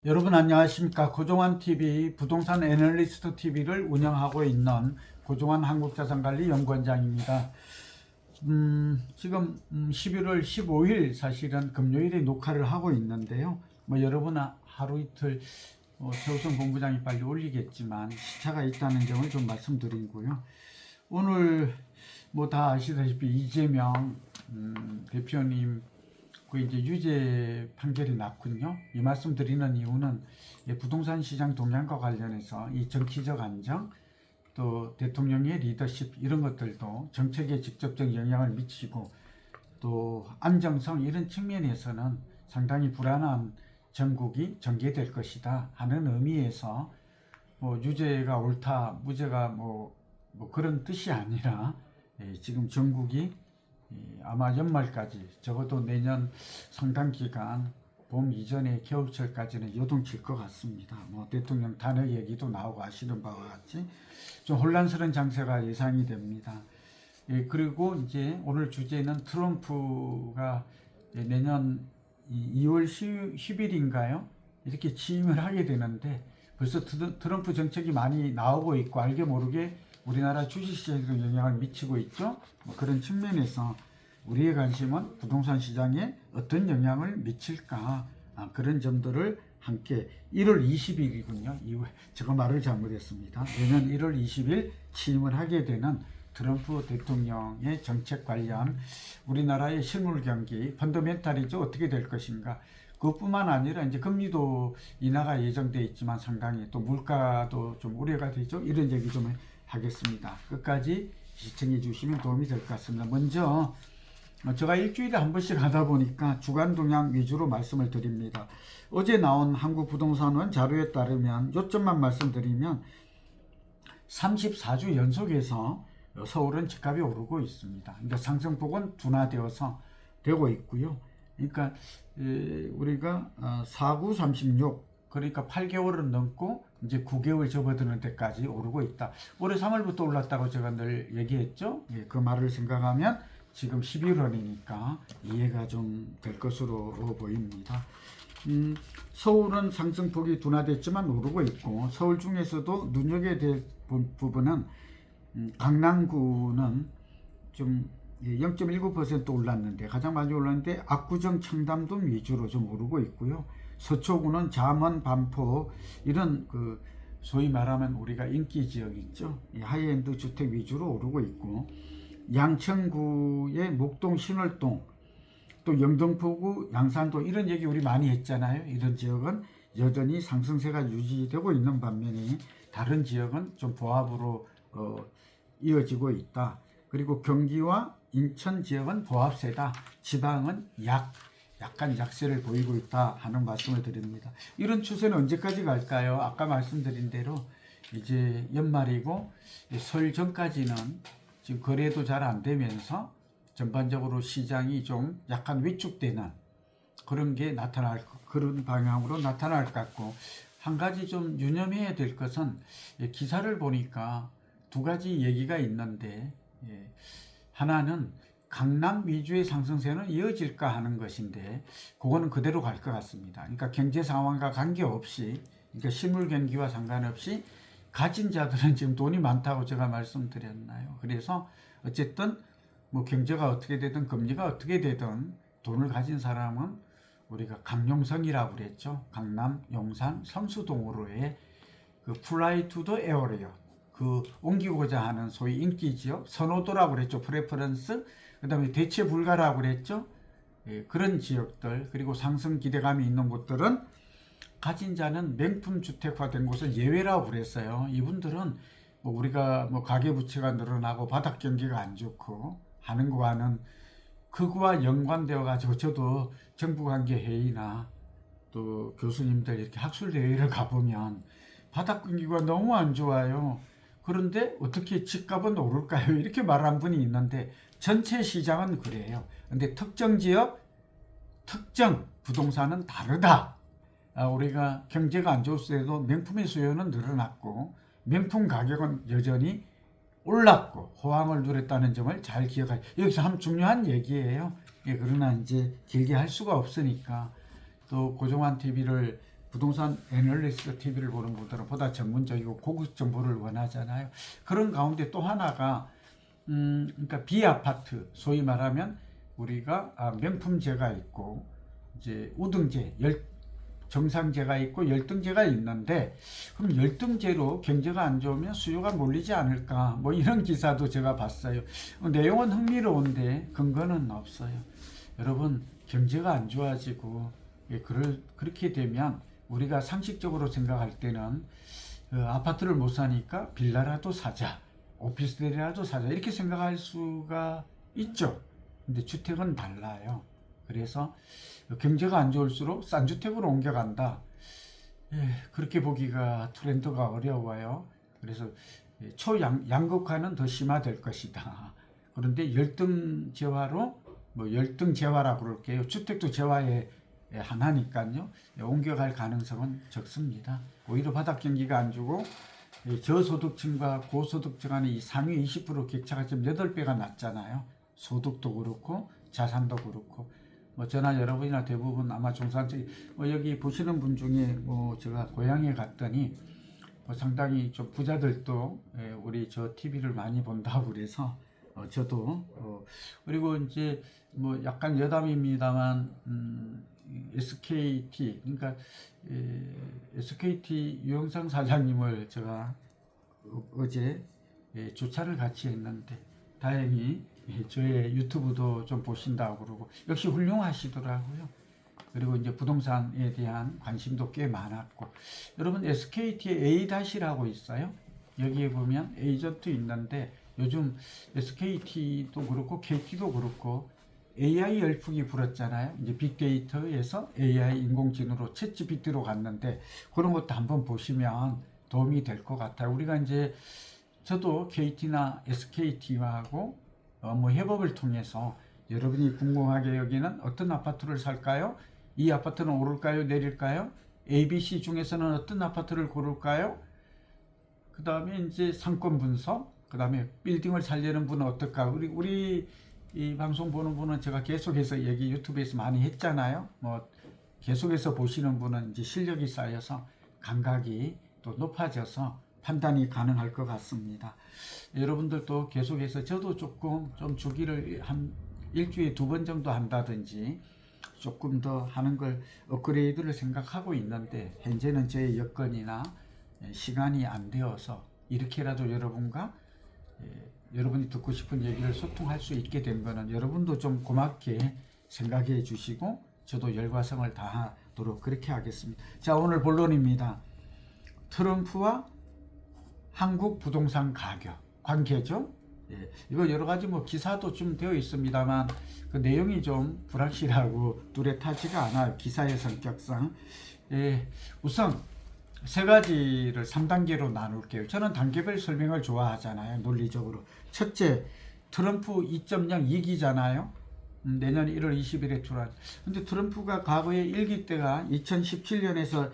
여러분 안녕하십니까. 고종환TV 부동산 애널리스트 TV를 운영하고 있는 고종환 한국자산관리연구원장입니다. 지금 11월 15일 사실은 금요일에 녹화를 하고 있는데요. 여러분 하루 이틀 최우선 본부장이 빨리 올리겠지만 시차가 있다는 점을 좀 말씀드리고요. 오늘 다 아시다시피 이재명 대표님 이제 유죄 판결이 났군요. 이 말씀 드리는 이유는 부동산 시장 동향과 관련해서 이 정치적 안정, 또 대통령의 리더십 이런 것들도 정책에 직접적 영향을 미치고 또 안정성 이런 측면에서는 상당히 불안한 전국이 전개될 것이다 하는 의미에서 유죄가 옳다, 무죄가 그런 뜻이 아니라 지금 전국이 아마 연말까지 적어도 내년 상당 기간 봄 이전에 겨울철까지는 요동칠 것 같습니다. 대통령 탄핵 얘기도 나오고 아시는 바와 같이 좀 혼란스러운 장세가 예상이 됩니다. 그리고 이제 오늘 주제는 트럼프가 내년 2월 10일인가요? 이렇게 취임을 하게 되는데 벌써 트럼프 정책이 많이 나오고 있고 알게 모르게 우리나라 주식시장에도 영향을 미치고 있죠. 그런 측면에서 우리의 관심은 부동산 시장에 어떤 영향을 미칠까 그런 점들을 함께 1월 20일이군요. 제가 말을 잘못했습니다. 내년 1월 20일 취임을 하게 되는 트럼프 대통령의 정책 관련 우리나라의 실물 경기 펀더멘탈이죠. 어떻게 될 것인가. 그것뿐만 아니라 이제 금리도 인하가 예정돼 있지만 상당히 또 물가도 좀 우려가 되죠. 이런 얘기 좀 하겠습니다. 끝까지 시청해 주시면 도움이 될 것 같습니다. 먼저 제가 일주일에 한 번씩 하다 보니까 주간 동향 위주로 말씀을 드립니다. 어제 나온 한국부동산원 자료에 따르면 요점만 말씀드리면 34주 연속해서 서울은 집값이 오르고 있습니다. 그러니까 상승폭은 둔화되어서 되고 있고요. 그러니까 우리가 4936 그러니까 8개월은 넘고 이제 9개월 접어드는 데까지 오르고 있다. 올해 3월부터 올랐다고 제가 늘 얘기했죠. 그 말을 생각하면 지금 11월이니까 이해가 좀 될 것으로 보입니다. 서울은 상승폭이 둔화됐지만 오르고 있고 서울 중에서도 눈여겨야 될 부분은 강남구는 좀 0.19% 올랐는데 가장 많이 올랐는데 압구정 청담동 위주로 좀 오르고 있고요. 서초구는 잠원 반포 이런 소위 말하면 우리가 인기 지역 있죠. 하이엔드 주택 위주로 오르고 있고 양천구의 목동 신월동 또 영등포구 양산도 이런 얘기 우리 많이 했잖아요. 이런 지역은 여전히 상승세가 유지되고 있는 반면에 다른 지역은 좀 보합으로 이어지고 있다. 그리고 경기와 인천 지역은 보합세다. 지방은 약간 약세를 보이고 있다 하는 말씀을 드립니다. 이런 추세는 언제까지 갈까요? 아까 말씀드린 대로 이제 연말이고 설 전까지는 지금 거래도 잘 안 되면서 전반적으로 시장이 좀 약간 위축되는 그런 게 그런 방향으로 나타날 것 같고, 한 가지 좀 유념해야 될 것은 기사를 보니까 두 가지 얘기가 있는데 하나는 강남 위주의 상승세는 이어질까 하는 것인데 그거는 그대로 갈 것 같습니다. 그러니까 경제 상황과 관계없이, 그러니까 실물 경기와 상관없이 가진 자들은 지금 돈이 많다고 제가 말씀드렸나요? 그래서 어쨌든 경제가 어떻게 되든 금리가 어떻게 되든 돈을 가진 사람은 우리가 강용성이라고 그랬죠. 강남, 용산, 성수동으로의 플라이 투 더 에어리어, 옮기고자 하는 소위 인기 지역, 선호도라고 그랬죠. 프레퍼런스, 그 다음에 대체 불가라고 그랬죠. 그런 지역들, 그리고 상승 기대감이 있는 곳들은 가진 자는 명품 주택화된 곳을 예외라고 그랬어요. 이분들은 우리가 가계부채가 늘어나고 바닥 경기가 안 좋고 하는 거와는 그거와 연관되어 가지고 저도 정부관계회의나 또 교수님들 이렇게 학술대회를 가보면 바닥 경기가 너무 안 좋아요. 그런데 어떻게 집값은 오를까요? 이렇게 말한 분이 있는데 전체 시장은 그래요. 근데 특정 지역, 특정 부동산은 다르다. 우리가 경제가 안 좋을 때도 명품의 수요는 늘어났고 명품 가격은 여전히 올랐고 호황을 누렸다는 점을 잘 기억하세요. 여기서 한 중요한 얘기예요. 그러나 이제 길게 할 수가 없으니까 또 고종환 TV를 부동산 애널리스트 TV를 보는 분들은 보다 전문적이고 고급 정보를 원하잖아요. 그런 가운데 또 하나가 그러니까 비아파트, 소위 말하면 우리가 명품재가 있고 이제 우등재, 정상재가 있고 열등재가 있는데, 그럼 열등재로 경제가 안 좋으면 수요가 몰리지 않을까, 뭐 이런 기사도 제가 봤어요. 내용은 흥미로운데 근거는 없어요. 여러분, 경제가 안 좋아지고 그렇게 되면 우리가 상식적으로 생각할 때는 아파트를 못 사니까 빌라라도 사자, 오피스텔이라도 사자, 이렇게 생각할 수가 있죠. 근데 주택은 달라요. 그래서 경제가 안 좋을수록 싼 주택으로 옮겨간다. 그렇게 보기가 트렌드가 어려워요. 그래서 초양극화는 더 심화될 것이다. 그런데 열등재화로, 뭐 열등재화라고 그럴게요. 주택도 재화의 하나니까요. 옮겨갈 가능성은 적습니다. 오히려 바닥 경기가 안 좋고 저소득층과 고소득층 간의 이 상위 20% 격차가 지금 8배가 났잖아요. 소득도 그렇고 자산도 그렇고. 뭐 저나 여러분이나 대부분 아마 중산층, 뭐 여기 보시는 분 중에 뭐 제가 고향에 갔더니 뭐 상당히 좀 부자들도 우리 저 TV를 많이 본다고 그래서 저도 그리고 이제 뭐 약간 여담입니다만 SKT, 그러니까 SKT 유영상 사장님을 제가 어제 주차를 같이 했는데 다행히 저의 유튜브도 좀 보신다고 그러고 역시 훌륭하시더라고요. 그리고 이제 부동산에 대한 관심도 꽤 많았고, 여러분 SKT에 A-라고 있어요. 여기에 보면 에이전트 있는데 요즘 SKT도 그렇고 KT도 그렇고 AI 열풍이 불었잖아요. 이제 빅데이터에서 AI 인공지능으로 챗GPT로 갔는데 그런 것도 한번 보시면 도움이 될 것 같아요. 우리가 이제 저도 KT나 SKT하고 뭐 협업을 통해서 여러분이 궁금하게 여기는 어떤 아파트를 살까요? 이 아파트는 오를까요? 내릴까요? ABC 중에서는 어떤 아파트를 고를까요? 그 다음에 이제 상권 분석, 그 다음에 빌딩을 살려는 분은 어떨까? 우리 이 방송 보는 분은 제가 계속해서 여기 유튜브에서 많이 했잖아요. 뭐 계속해서 보시는 분은 이제 실력이 쌓여서 감각이 또 높아져서 판단이 가능할 것 같습니다. 여러분들도 계속해서 저도 조금 좀 주기를 한 일주일에 2번 정도 한다든지 조금 더 하는 걸 업그레이드를 생각하고 있는데 현재는 제 여건이나 시간이 안 되어서 이렇게라도 여러분과 여러분이 듣고 싶은 얘기를 소통할 수 있게 된 거는 여러분도 좀 고맙게 생각해 주시고 저도 열과성을 다하도록 그렇게 하겠습니다. 자, 오늘 본론입니다. 트럼프와 한국 부동산 가격 관계죠. 이거 여러 가지 뭐 기사도 좀 되어 있습니다만 그 내용이 좀 불확실하고 뚜렷하지가 않아요. 기사의 성격상. 우선 세 가지를 3단계로 나눌게요. 저는 단계별 설명을 좋아하잖아요. 논리적으로. 첫째, 트럼프 2.0 2기잖아요. 내년 1월 20일에 출한. 근데 트럼프가 과거에 1기 때가 2017년에서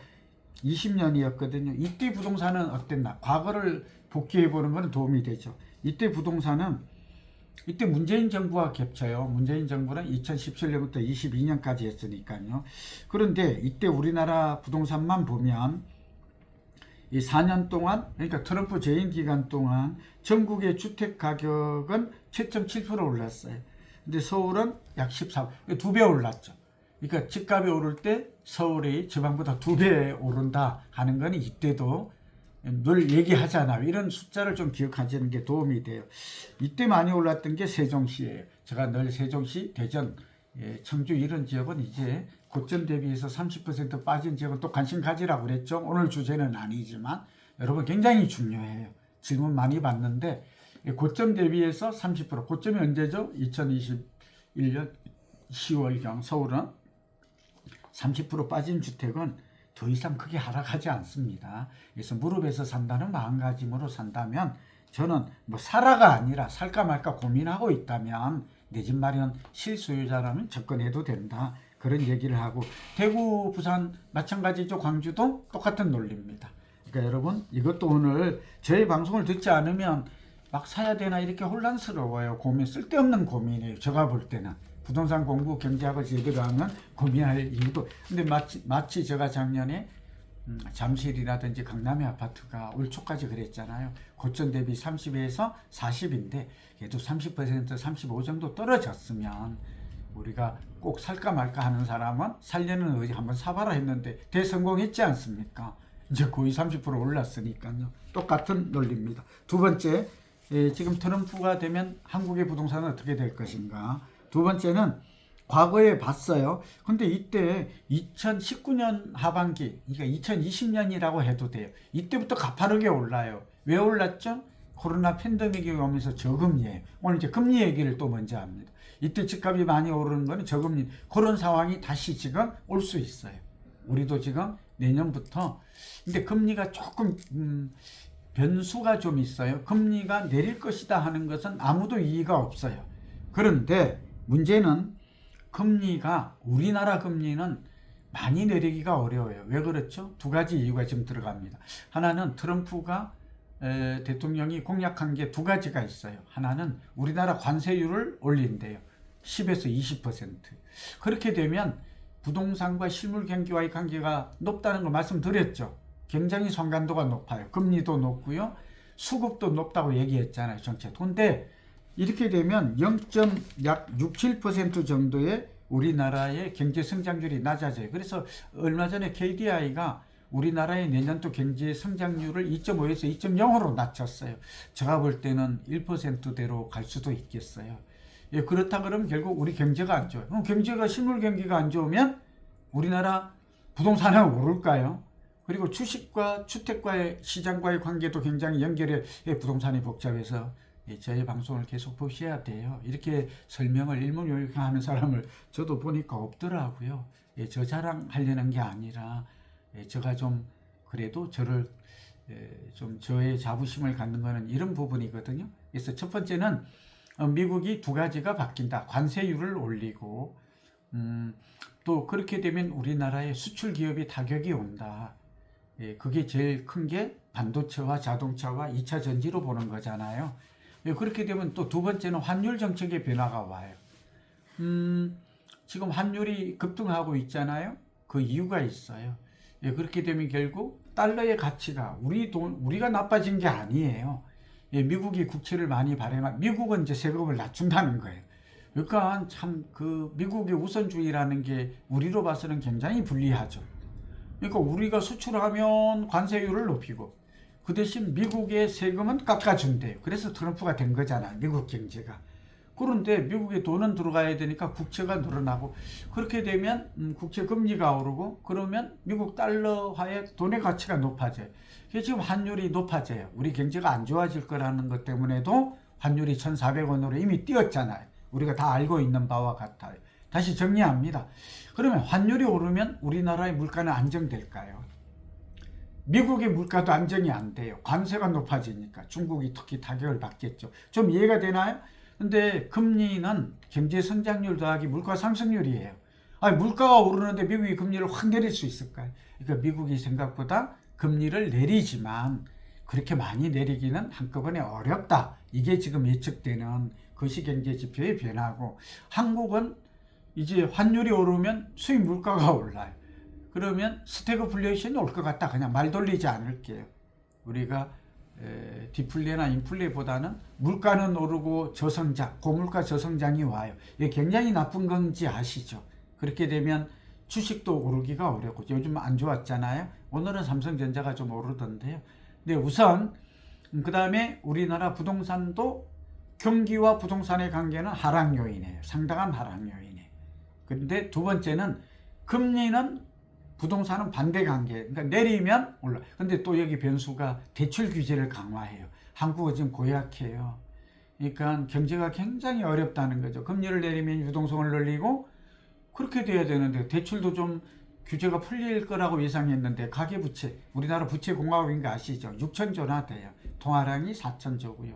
20년이었거든요. 이때 부동산은 어땠나? 과거를 복귀해 보는 건 도움이 되죠. 이때 부동산은 이때 문재인 정부와 겹쳐요. 문재인 정부는 2017년부터 22년까지 했으니까요. 그런데 이때 우리나라 부동산만 보면 이 4년 동안, 그러니까 트럼프 재임 기간 동안 전국의 주택 가격은 7.7% 올랐어요. 근데 서울은 약 14%, 2배 올랐죠. 그러니까 집값이 오를 때 서울이 지방보다 2배 오른다 하는 건 이때도 늘 얘기하잖아요. 이런 숫자를 좀 기억하시는 게 도움이 돼요. 이때 많이 올랐던 게 세종시예요. 제가 늘 세종시, 대전, 청주 이런 지역은 이제 고점 대비해서 30% 빠진 지역은 또 관심 가지라고 그랬죠. 오늘 주제는 아니지만 여러분 굉장히 중요해요. 질문 많이 받는데 고점 대비해서 30%, 고점이 언제죠? 2021년 10월경 서울은 30% 빠진 주택은 더 이상 크게 하락하지 않습니다. 그래서 무릎에서 산다는 마음가짐으로 산다면 저는 뭐 사라가 아니라 살까 말까 고민하고 있다면 내 집 마련 실소유자라면 접근해도 된다. 그런 얘기를 하고 대구, 부산 마찬가지죠. 광주도 똑같은 논리입니다. 그러니까 여러분 이것도 오늘 저희 방송을 듣지 않으면 막 사야 되나 이렇게 혼란스러워요. 고민, 쓸데없는 고민이에요. 제가 볼 때는. 부동산 공부 경제학을 제대로 하면 고민할 이유도. 근데 마치 제가 작년에 잠실이라든지 강남의 아파트가 올 초까지 그랬잖아요. 고점 대비 30에서 40인데 그래도 30%, 35 정도 떨어졌으면 우리가 꼭 살까 말까 하는 사람은 살려는 의지 한번 사봐라 했는데 대성공했지 않습니까? 이제 거의 30% 올랐으니까요. 똑같은 논리입니다. 두 번째, 지금 트럼프가 되면 한국의 부동산은 어떻게 될 것인가? 두 번째는 과거에 봤어요. 근데 이때 2019년 하반기, 그러니까 2020년이라고 해도 돼요. 이때부터 가파르게 올라요. 왜 올랐죠? 코로나 팬데믹이 오면서 저금리예요. 오늘 이제 금리 얘기를 또 먼저 합니다. 이때 집값이 많이 오르는 거는 저금리, 그런 상황이 다시 지금 올 수 있어요. 우리도 지금 내년부터. 근데 금리가 조금 변수가 좀 있어요. 금리가 내릴 것이다 하는 것은 아무도 이의가 없어요. 그런데 문제는 금리가, 우리나라 금리는 많이 내리기가 어려워요. 왜 그렇죠? 두 가지 이유가 지금 들어갑니다. 하나는 트럼프가 대통령이 공약한 게 두 가지가 있어요. 하나는 우리나라 관세율을 올린대요. 10에서 20%. 그렇게 되면 부동산과 실물 경기와의 관계가 높다는 걸 말씀드렸죠. 굉장히 상관도가 높아요. 금리도 높고요. 수급도 높다고 얘기했잖아요. 정책. 근데 이렇게 되면 0.67% 정도의 우리나라의 경제 성장률이 낮아져요. 그래서 얼마 전에 KDI가 우리나라의 내년도 경제 성장률을 2.5에서 2.0으로 낮췄어요. 제가 볼 때는 1%대로 갈 수도 있겠어요. 예, 그렇다 그러면 결국 우리 경제가 안 좋아요. 그럼 경제가, 실물 경기가 안 좋으면 우리나라 부동산은 오를까요? 그리고 주식과 주택과의 시장과의 관계도 굉장히 연결해. 부동산이 복잡해서 저희 방송을 계속 보셔야 돼요. 이렇게 설명을 일목요연하는 사람을 저도 보니까 없더라고요. 저 자랑하려는 게 아니라 제가 좀 그래도 저를 좀 저의 자부심을 갖는 거는 이런 부분이거든요. 그래서 첫 번째는 미국이 두 가지가 바뀐다. 관세율을 올리고 또 그렇게 되면 우리나라의 수출 기업이 타격이 온다. 그게 제일 큰 게 반도체와 자동차와 2차 전지로 보는 거잖아요. 그렇게 되면 또 두 번째는 환율 정책의 변화가 와요. 지금 환율이 급등하고 있잖아요. 그 이유가 있어요. 그렇게 되면 결국 달러의 가치가 우리가 나빠진 게 아니에요. 미국이 국채를 많이 발행한, 미국은 이제 세금을 낮춘다는 거예요. 그러니까 참 그 미국의 우선주의라는 게 우리로 봐서는 굉장히 불리하죠. 그러니까 우리가 수출하면 관세율을 높이고 그 대신 미국의 세금은 깎아준대요. 그래서 트럼프가 된 거잖아요. 미국 경제가. 그런데 미국에 돈은 들어가야 되니까 국채가 늘어나고, 그렇게 되면 국채 금리가 오르고, 그러면 미국 달러화의 돈의 가치가 높아져요. 그래서 지금 환율이 높아져요. 우리 경제가 안 좋아질 거라는 것 때문에도 환율이 1,400원으로 이미 뛰었잖아요. 우리가 다 알고 있는 바와 같아요. 다시 정리합니다. 그러면 환율이 오르면 우리나라의 물가는 안정될까요? 미국의 물가도 안정이 안 돼요. 관세가 높아지니까 중국이 특히 타격을 받겠죠. 좀 이해가 되나요? 근데 금리는 경제 성장률 더하기 물가 상승률이에요. 아니, 물가가 오르는데 미국이 금리를 확 내릴 수 있을까요? 그러니까 미국이 생각보다 금리를 내리지만 그렇게 많이 내리기는 한꺼번에 어렵다. 이게 지금 예측되는 거시경제 지표의 변화고, 한국은 이제 환율이 오르면 수입 물가가 올라요. 그러면 스태그플레이션이 올 것 같다. 그냥 말 돌리지 않을게요. 우리가 디플레나 인플레보다는 물가는 오르고 저성장, 고물가 저성장이 와요. 이게 굉장히 나쁜 건지 아시죠? 그렇게 되면 주식도 오르기가 어렵고, 요즘 안 좋았잖아요. 오늘은 삼성전자가 좀 오르던데요. 근데 우선 그 다음에 우리나라 부동산도 경기와 부동산의 관계는 하락 요인이에요. 상당한 하락 요인이에요. 근데 두 번째는 금리는 부동산은 반대 관계. 그러니까 내리면 올라. 근데 또 여기 변수가 대출 규제를 강화해요. 한국은 지금 고약해요. 그러니까 경제가 굉장히 어렵다는 거죠. 금리를 내리면 유동성을 늘리고 그렇게 돼야 되는데, 대출도 좀 규제가 풀릴 거라고 예상했는데 가계부채, 우리나라 부채 공화국인 거 아시죠? 6천조나 돼요. 통화량이 4천조고요.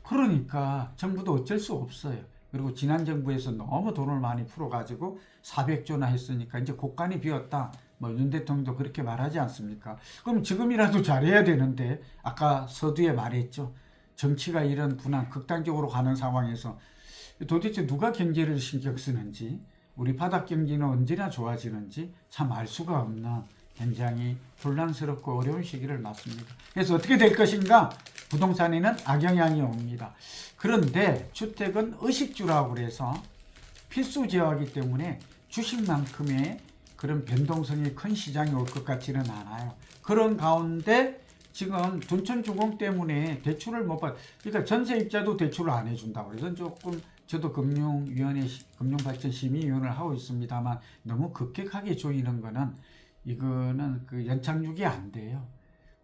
그러니까 정부도 어쩔 수 없어요. 그리고 지난 정부에서 너무 돈을 많이 풀어가지고 400조나 했으니까 이제 곳간이 비었다. 윤 대통령도 그렇게 말하지 않습니까? 그럼 지금이라도 잘해야 되는데, 아까 서두에 말했죠. 정치가 이런 분한, 극단적으로 가는 상황에서 도대체 누가 경제를 신경 쓰는지, 우리 바닥 경기는 언제나 좋아지는지 참 알 수가 없는 굉장히 혼란스럽고 어려운 시기를 맞습니다. 그래서 어떻게 될 것인가? 부동산에는 악영향이 옵니다. 그런데 주택은 의식주라고 그래서 필수 제어하기 때문에 주식만큼의 그런 변동성이 큰 시장이 올 것 같지는 않아요. 그런 가운데 지금 둔촌주공 때문에 대출을 못 받, 그러니까 전세입자도 대출을 안 해준다고 그래서 조금 저도 금융발전심의위원을 하고 있습니다만 너무 급격하게 조이는 거는 이거는 그 연착륙이 안 돼요.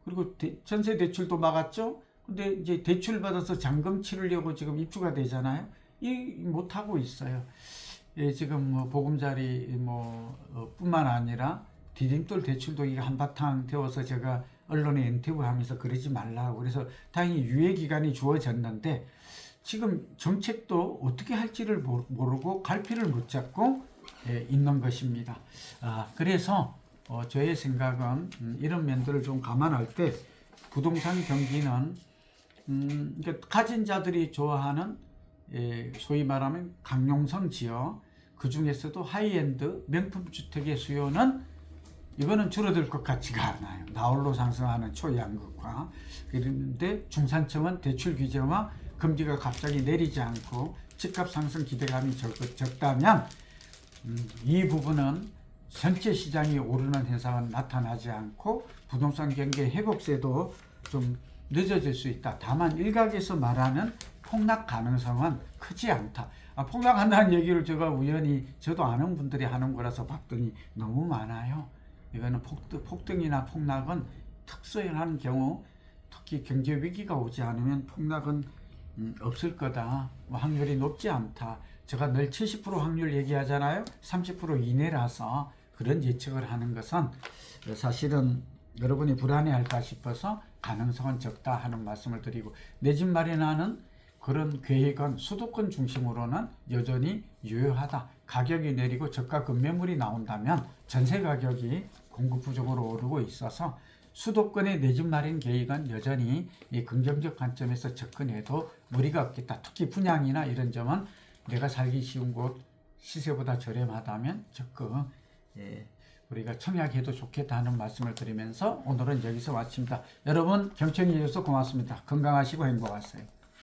그리고 전세 대출도 막았죠. 근데 이제 대출 받아서 잔금 치르려고 지금 입주가 되잖아요. 못 하고 있어요. 예, 지금 뭐 보금자리 뿐만 아니라 디딤돌 대출도 이게 한바탕 되어서 제가 언론에 인터뷰하면서 그러지 말라고 그래서 다행히 유예 기간이 주어졌는데 지금 정책도 어떻게 할지를 모르고 갈피를 못 잡고 있는 것입니다. 그래서 저의 생각은 이런 면들을 좀 감안할 때 부동산 경기는 그러니까 가진 자들이 좋아하는 소위 말하면 강용성 지역 그 중에서도 하이엔드 명품 주택의 수요는 이거는 줄어들 것 같지가 않아요. 나홀로 상승하는 초양극화. 그런데 중산층은 대출 규제와 금리가 갑자기 내리지 않고 집값 상승 기대감이 적다면 이 부분은 전체 시장이 오르는 현상은 나타나지 않고 부동산 경기 회복세도 좀 늦어질 수 있다. 다만 일각에서 말하는 폭락 가능성은 크지 않다. 폭락한다는 얘기를 제가 우연히 저도 아는 분들이 하는 거라서 봤더니 너무 많아요. 이거는 폭등이나 폭락은 특수한 경우 특히 경제 위기가 오지 않으면 폭락은 없을 거다. 확률이 높지 않다. 제가 늘 70% 확률 얘기하잖아요. 30% 이내라서 그런 예측을 하는 것은 사실은 여러분이 불안해할까 싶어서 가능성은 적다 하는 말씀을 드리고 내 집 마련하는 그런 계획은 수도권 중심으로는 여전히 유효하다. 가격이 내리고 저가 급매물이 나온다면 전세 가격이 공급 부족으로 오르고 있어서 수도권의 내 집 마련 계획은 여전히 이 긍정적 관점에서 접근해도 무리가 없겠다. 특히 분양이나 이런 점은 내가 살기 쉬운 곳 시세보다 저렴하다면 적극 우리가 청약해도 좋겠다 하는 말씀을 드리면서 오늘은 여기서 마칩니다. 여러분 경청해 주셔서 고맙습니다. 건강하시고 행복하세요.